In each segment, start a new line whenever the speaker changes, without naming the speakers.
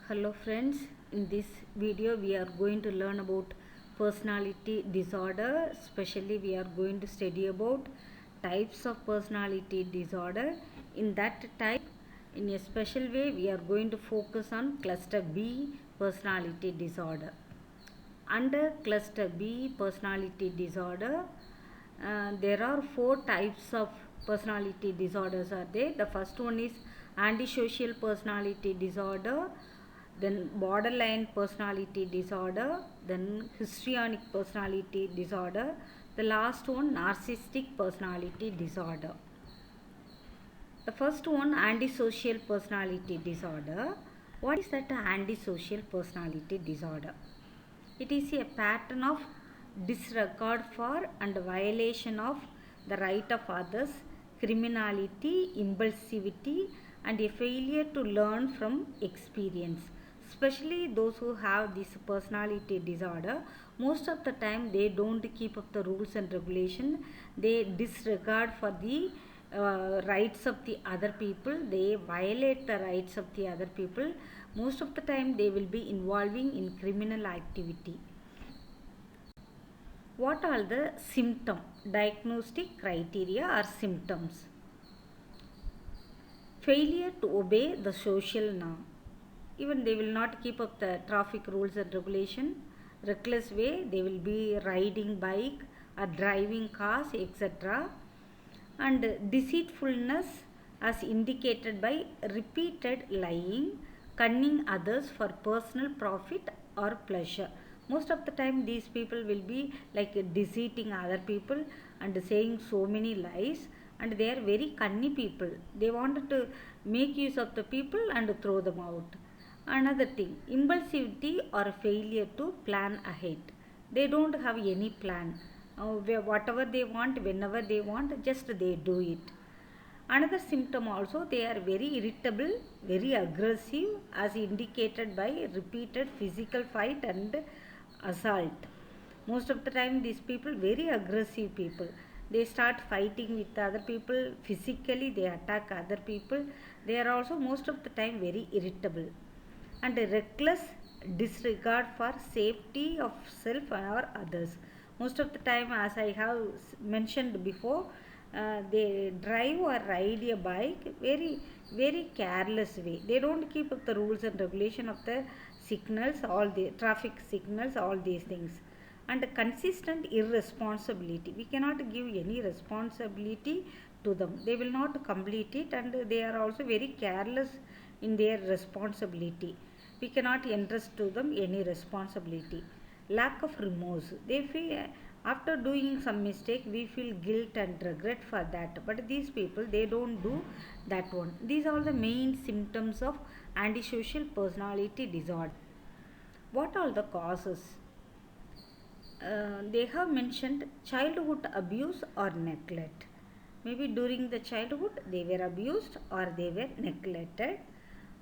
Hello friends, in this video we are going to learn about personality disorder. Especially we are going to study about types of personality disorder. In that type, in a special way, we are going to focus on cluster B personality disorder. Under cluster B personality disorder, there are four types of personality disorders are there. The first one is antisocial personality disorder, then borderline personality disorder, then histrionic personality disorder, the last one narcissistic personality disorder. The first one, antisocial personality disorder. What is that antisocial personality disorder? It is a pattern of disregard for and violation of the right of others, criminality, impulsivity, and a failure to learn from experience. Especially those who have this personality disorder, most of the time they don't keep up the rules and regulation. They disregard for the rights of the other people. They violate the rights of the other people. Most of the time they will be involving in criminal activity. What are the symptom diagnostic criteria or symptoms? Failure to obey the social norm. Even they will not keep up the traffic rules and regulation. Reckless way, they will be riding bike or driving cars, etc. And deceitfulness, as indicated by repeated lying, cunning others for personal profit or pleasure. Most of the time these people will be like deceiving other people and saying so many lies, and they are very cunning people. They wanted to make use of the people and throw them out. Another thing, impulsivity or failure to plan ahead. They don't have any plan. Whatever they want, whenever they want, just they do it. Another symptom also, they are very irritable, very aggressive, as indicated by repeated physical fight and assault. Most of the time these people very aggressive people. They start fighting with other people physically, they attack other people. They are also most of the time very irritable. And a reckless disregard for safety of self or others. Most of the time, as I have mentioned before, they drive or ride a bike very careless way. They don't keep up the rules and regulation of the signals, all the traffic signals, all these things. And consistent irresponsibility, we cannot give any responsibility to them. They will not complete it, and they are also very careless in their responsibility. We cannot entrust to them any responsibility. Lack of remorse, they feel after doing some mistake we feel guilt and regret for that, but these people they don't do that one. These are the main symptoms of antisocial personality disorder. What are the causes? They have mentioned childhood abuse or neglect. Maybe during the childhood they were abused or they were neglected.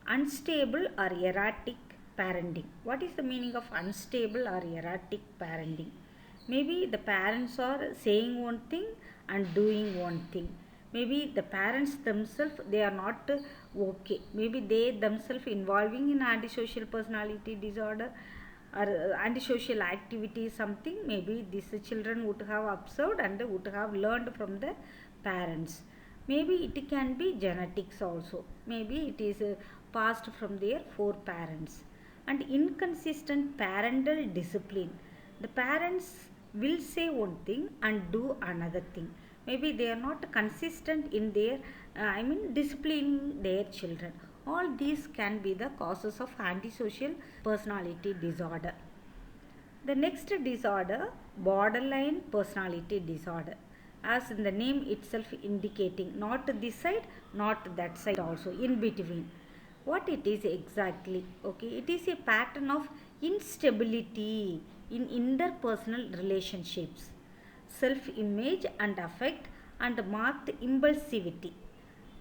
Unstable or erratic parenting. What is the meaning of unstable or erratic parenting? Maybe the parents are saying one thing and doing one thing. Maybe the parents themselves they are not okay. Maybe they themselves involving in antisocial personality disorder or antisocial activity something. Maybe these children would have observed and would have learned from the parents. Maybe it can be genetics also. Maybe it is passed from their foreparents. And inconsistent parental discipline. The parents will say one thing and do another thing. Maybe they are not consistent in their disciplining their children. All these can be the causes of antisocial personality disorder. The next disorder, borderline personality disorder. As in the name itself indicating, not this side, not that side also, in between. What it is exactly? Okay, it is a pattern of instability in interpersonal relationships, self-image and affect, and marked impulsivity.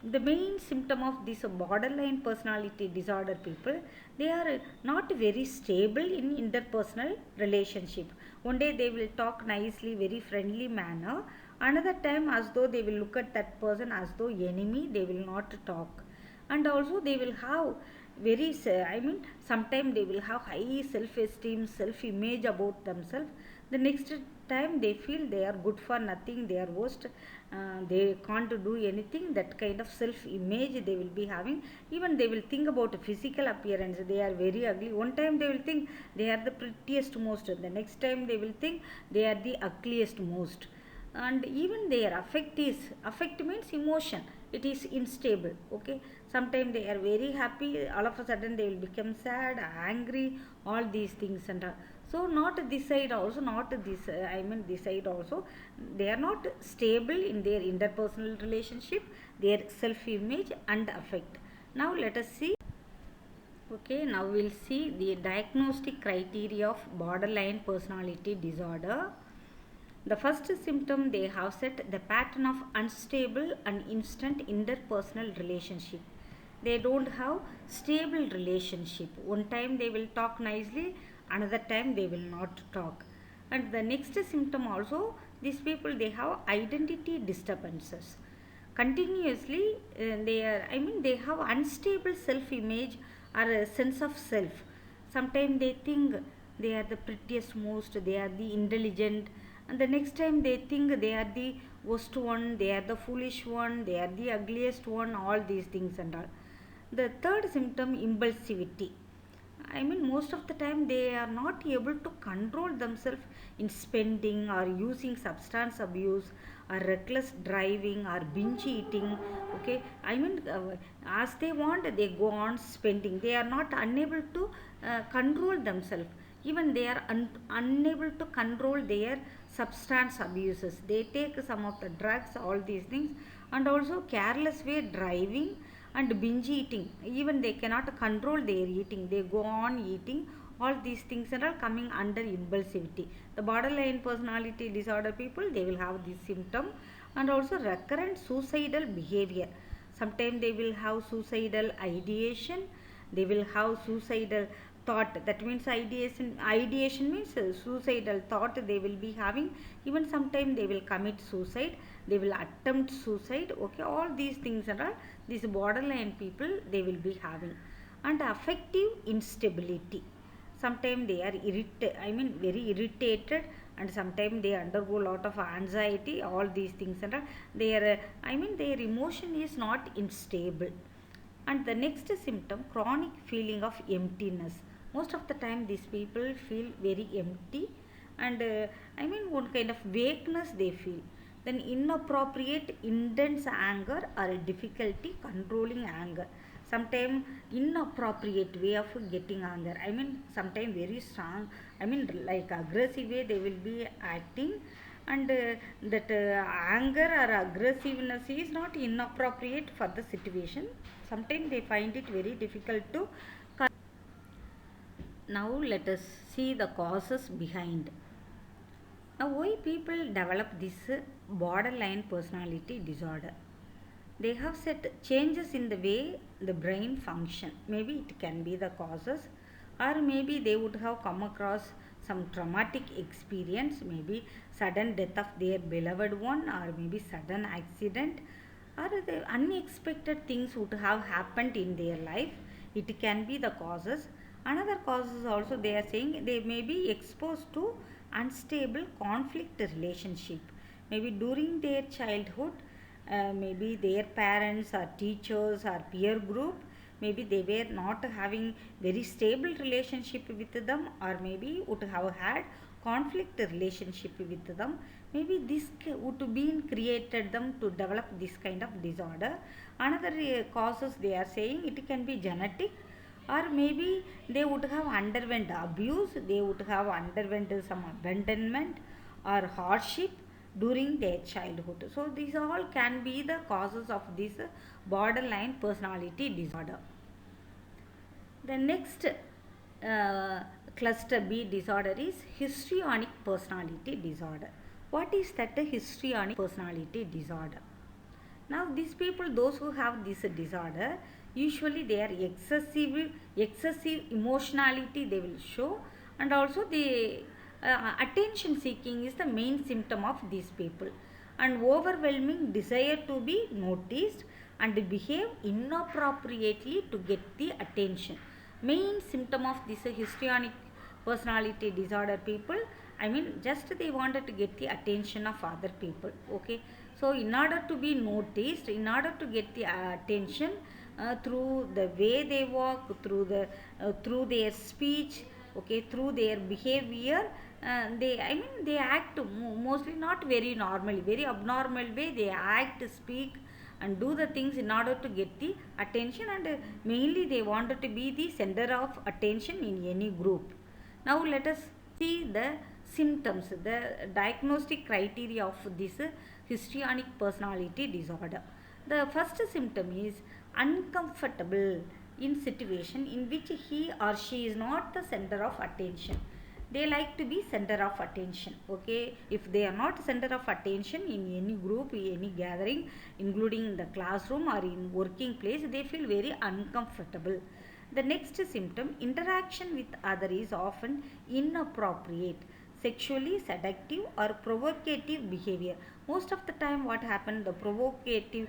The main symptom of this borderline personality disorder people, they are not very stable in interpersonal relationship. One day they will talk nicely, very friendly manner. Another time, as though they will look at that person as though enemy, they will not talk. And also they will have I mean, sometimes they will have high self-esteem, self-image about themselves. The next time they feel they are good for nothing, they are worst, they can't do anything. That kind of self-image they will be having. Even they will think about physical appearance. They are very ugly. One time they will think they are the prettiest most. The next time they will think they are the ugliest most. And even their affect means emotion, it is unstable. Okay, sometimes they are very happy, all of a sudden they will become sad, angry, all these things. And so not this side also, not this I mean this side also, they are not stable in their interpersonal relationship, their self image and affect. Now let us see. Okay, now we'll see the diagnostic criteria of borderline personality disorder. The first symptom they have set the pattern of unstable and instant interpersonal relationship. They don't have stable relationship. One time they will talk nicely, another time they will not talk. And the next symptom also, these people they have identity disturbances. Continuously they have unstable self image or a sense of self. Sometimes they think they are the prettiest most, they are the intelligent, and the next time they think they are the worst one, they are the foolish one, they are the ugliest one, all these things and all. The third symptom, impulsivity. I mean, most of the time they are not able to control themselves in spending or using substance abuse or reckless driving or binge eating. Okay, I mean, as they want, they go on spending. They are not unable to control themselves. Even they are unable to control their substance abuses. They take some of the drugs, all these things, and also careless way driving and binge eating. Even they cannot control their eating, they go on eating. All these things are all coming under impulsivity. The borderline personality disorder people, they will have this symptom. And also recurrent suicidal behavior. Sometimes they will have suicidal ideation, they will have suicidal thought. That means ideation means suicidal thought they will be having. Even sometimes they will commit suicide, they will attempt suicide. Okay, all these things are all these borderline people they will be having. And affective instability. Sometimes they are very irritated, and sometimes they undergo a lot of anxiety, all these things. And their their emotion is not unstable. And the next symptom, chronic feeling of emptiness. Most of the time these people feel very empty, and one kind of vagueness they feel. Then inappropriate intense anger or difficulty controlling anger. Sometimes inappropriate way of getting anger, sometimes very strong, like aggressive way they will be acting. And that anger or aggressiveness is not inappropriate for the situation. Sometimes they find it very difficult to. Now let us see the causes behind. Now, why people develop this borderline personality disorder? They have set changes in the way the brain function. Maybe it can be the causes, or maybe they would have come across some traumatic experience, maybe sudden death of their beloved one, or maybe sudden accident, or the unexpected things would have happened in their life. It can be the causes. Another causes also, they are saying they may be exposed to unstable conflict relationship. Maybe during their childhood, maybe their parents or teachers or peer group, maybe they were not having very stable relationship with them, or maybe would have had conflict relationship with them. Maybe this would be created them to develop this kind of disorder. Another causes they are saying, it can be genetic, or maybe they would have underwent abuse, they would have underwent some abandonment or hardship during their childhood. So these all can be the causes of this borderline personality disorder. The next cluster B disorder is histrionic personality disorder. What is that histrionic personality disorder? Now these people, those who have this disorder, usually they are excessive emotionality they will show, and also the attention seeking is the main symptom of these people, and overwhelming desire to be noticed, and behave inappropriately to get the attention. Main symptom of this histrionic personality disorder people, I mean, just they wanted to get the attention of other people. Okay, so in order to be noticed, in order to get the attention, through the way they walk, through their speech, okay, through their behavior, they, I mean, they act mostly not very normally, very abnormal way they act, speak, and do the things in order to get the attention, and mainly they wanted to be the center of attention in any group. Now let us see the symptoms, the diagnostic criteria of this histrionic personality disorder. The first symptom is uncomfortable in situation in which he or she is not the center of attention. They like to be center of attention. Okay, if they are not center of attention in any group, any gathering, including the classroom or in working place, they feel very uncomfortable. The next symptom, interaction with other is often inappropriate, sexually seductive or provocative behavior. Most of the time what happened, the provocative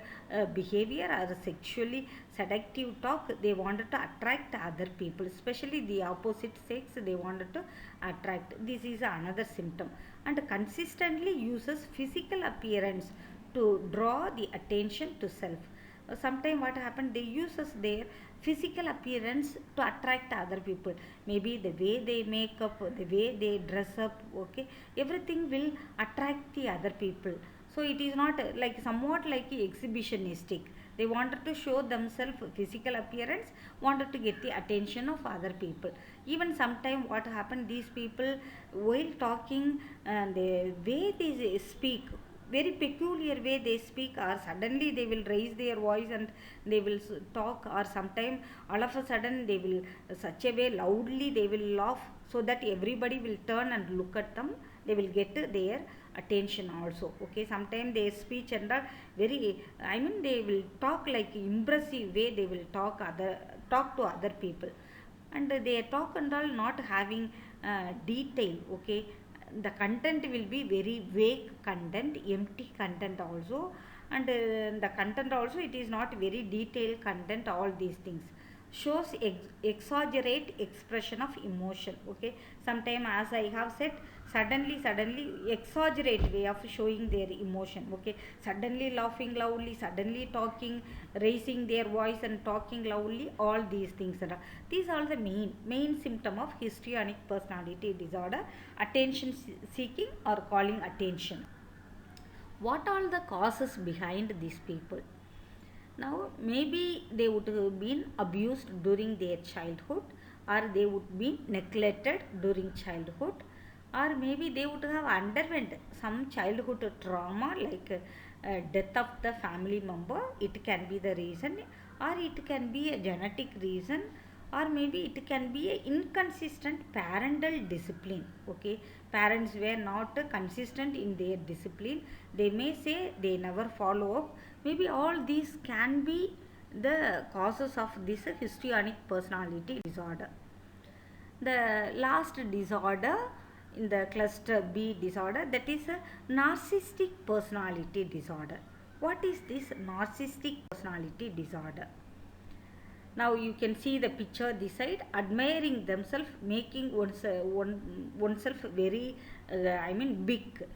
behavior or sexually seductive talk, they wanted to attract other people, especially the opposite sex, they wanted to attract. This is another symptom. And consistently uses physical appearance to draw the attention to self. Sometimes what happened, they uses their physical appearance to attract other people. Maybe the way they make up, the way they dress up, okay, everything will attract the other people. So it is not like, somewhat like exhibitionistic. They wanted to show themselves physical appearance, wanted to get the attention of other people. Even sometimes what happened, these people while talking, the way they speak, very peculiar way they speak, or suddenly they will raise their voice and they will talk, or sometime all of a sudden they will such a way loudly they will laugh, so that everybody will turn and look at them, they will get their attention also. Okay, sometimes their speech and all very, I mean, they will talk like impressive way, they will talk to other people, and they talk and all not having detail. Okay, the content will be very vague content, empty content also, and the content also, it is not very detailed content. All these things shows exaggerate expression of emotion. Okay, sometime as I have said, suddenly exaggerate way of showing their emotion. Okay, suddenly laughing loudly, suddenly talking, raising their voice and talking loudly, all these things are, these are the main symptom of histrionic personality disorder, attention seeking or calling attention. What are the causes behind these people? Now, maybe they would have been abused during their childhood, or they would be neglected during childhood, or maybe they would have underwent some childhood trauma, like death of the family member. It can be the reason, or it can be a genetic reason, or maybe it can be a inconsistent parental discipline. Okay, parents were not consistent in their discipline, they may say they never follow up. Maybe all these can be the causes of this histrionic personality disorder. The last disorder in the cluster B disorder, that is a narcissistic personality disorder. What is this narcissistic personality disorder? Now you can see the picture this side, admiring themselves, making oneself very I mean big.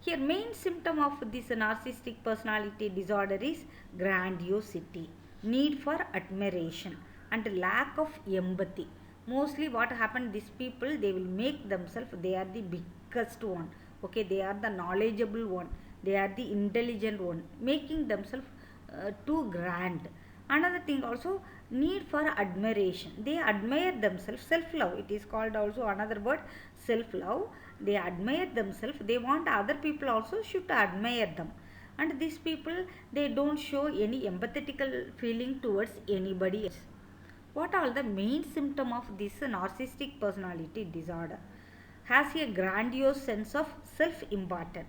Here main symptom of this narcissistic personality disorder is grandiosity, need for admiration, and lack of empathy. Mostly what happened, these people, they will make themselves, they are the biggest one. Okay, they are the knowledgeable one, they are the intelligent one, making themselves too grand. Another thing also, need for admiration, they admire themselves, self love, it is called also another word, self love. They admire themselves, they want other people also should admire them, and these people, they don't show any empathetical feeling towards anybody else. What are the main symptom of this narcissistic personality disorder? Has a grandiose sense of self importance.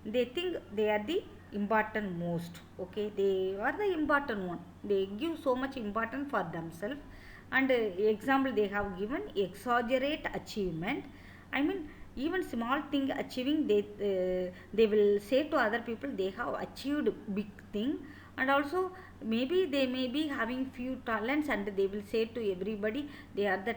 They think they are the important most. Okay, they are the important one, they give so much importance for themselves. And example they have given, exaggerate achievement, I mean, even small thing achieving, they will say to other people they have achieved big thing. And also maybe they may be having few talents, and they will say to everybody they are the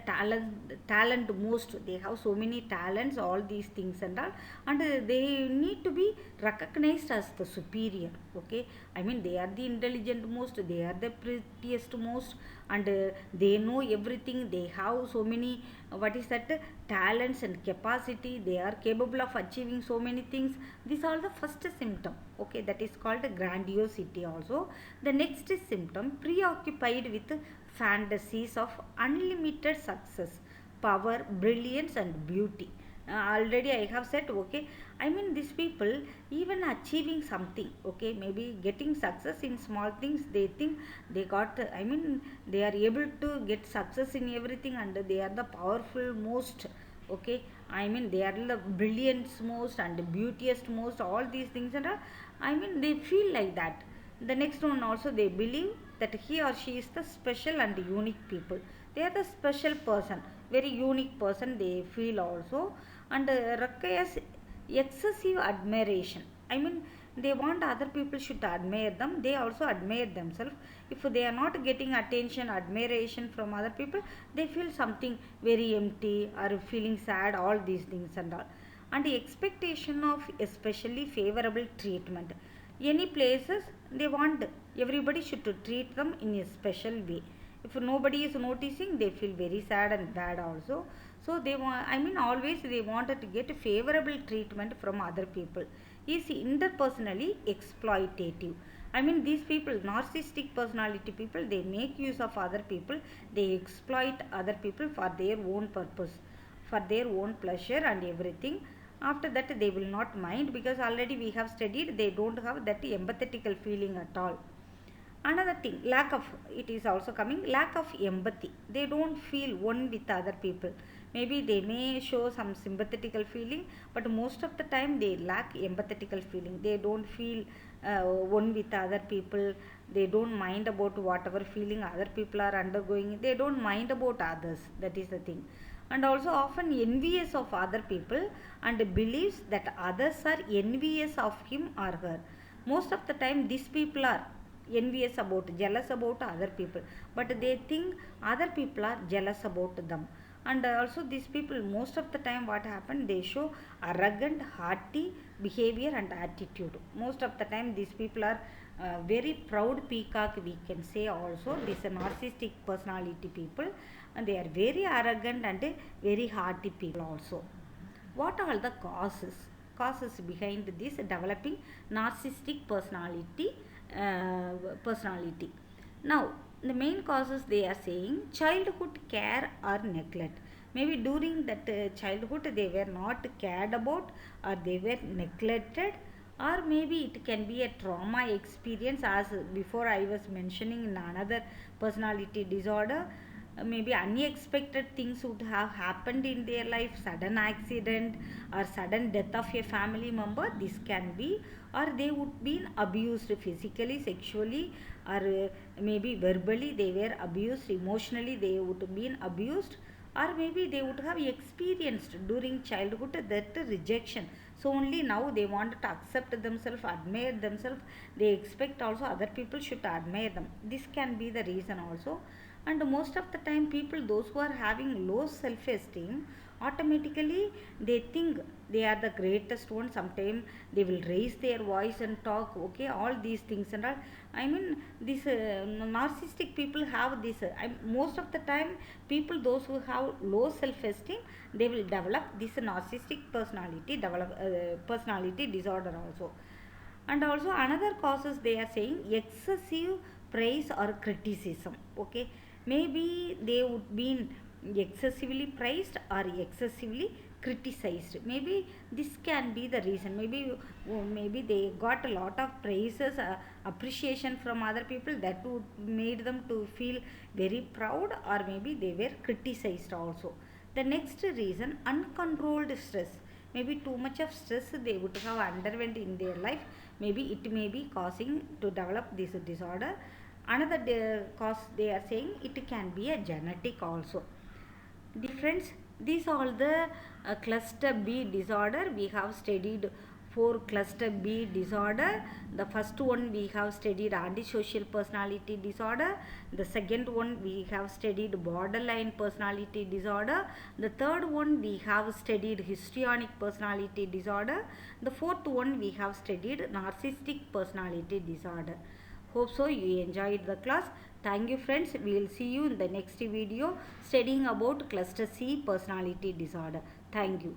talent most, they have so many talents, all these things and all, and they need to be recognized as the superior. Okay, I mean they are the intelligent most, they are the prettiest most, and they know everything, they have so many what is that talents and capacity, they are capable of achieving so many things. These are the first symptom. Okay, that is called grandiosity also. The next symptom, preoccupied with fantasies of unlimited success, power, brilliance and beauty. Already I have said, okay, I mean these people even achieving something, okay, maybe getting success in small things, they think they got, I mean they are able to get success in everything, and they are the powerful most. Okay, I mean they are the brilliant most and beauteous most, all these things, and I mean they feel like that. The next one also, they believe that he or she is the special and unique people. They are the special person, very unique person, they feel also. And requires excessive admiration. I mean they want other people should admire them, they also admire themselves. If they are not getting attention, admiration from other people, they feel something very empty or feeling sad, all these things and all. And the expectation of especially favorable treatment. Any places they want everybody should treat them in a special way. If nobody is noticing, they feel very sad and bad also. So they want, I mean always they wanted to get favorable treatment from other people. Is interpersonally exploitative. I mean these people, narcissistic personality people, they make use of other people, they exploit other people for their own purpose, for their own pleasure and everything. After that they will not mind, because already we have studied they don't have that empathetical feeling at all. Another thing, lack of, it is also coming, lack of empathy. They don't feel one with other people. Maybe they may show some sympathetical feeling, but most of the time they lack empathetical feeling. They don't feel one with other people. They don't mind about whatever feeling other people are undergoing, they don't mind about others. That is the thing. And also often envious of other people, and believes that others are envious of him or her. Most of the time these people are envious about, jealous about other people, but they think other people are jealous about them. And also these people most of the time what happen, they show arrogant haughty behavior and attitude. Most of the time these people are very proud peacock, we can say also. This narcissistic personality people, and they are very arrogant and very haughty people also. What are the causes behind this developing narcissistic personality? Now the main causes, they are saying childhood care or neglect. Maybe during that childhood they were not cared about, or they were neglected, or maybe it can be a trauma experience, as before I was mentioning in another personality disorder. Maybe unexpected things would have happened in their life, sudden accident or sudden death of a family member, this can be. Or they would been abused physically, sexually, or maybe verbally they were abused, emotionally they would have been abused, or maybe they would have experienced during childhood that rejection. So only now they want to accept themselves, admire themselves, they expect also other people should admire them. This can be the reason also. And most of the time people, those who are having low self esteem, automatically they think they are the greatest one. Sometimes they will raise their voice and talk, okay, all these things and all. I mean these narcissistic people have this most of the time people, those who have low self esteem, they will develop this narcissistic personality disorder also. And also another causes, they are saying excessive praise or criticism. Okay, maybe they would be excessively praised or excessively criticized. Maybe this can be the reason. Maybe they got a lot of praises, appreciation from other people, that would made them to feel very proud, or maybe they were criticized also. The next reason, uncontrolled stress. Maybe too much of stress they would have underwent in their life, maybe it may be causing to develop this disorder. Another cause, they are saying it can be a genetic also. The friends, these all the cluster B disorder we have studied For cluster B disorder, the first one we have studied antisocial personality disorder, the second one we have studied borderline personality disorder, the third one we have studied histrionic personality disorder, the fourth one we have studied narcissistic personality disorder. Hope so you enjoyed the class. Thank you friends. We will see you in the next video studying about cluster C personality disorder. Thank you.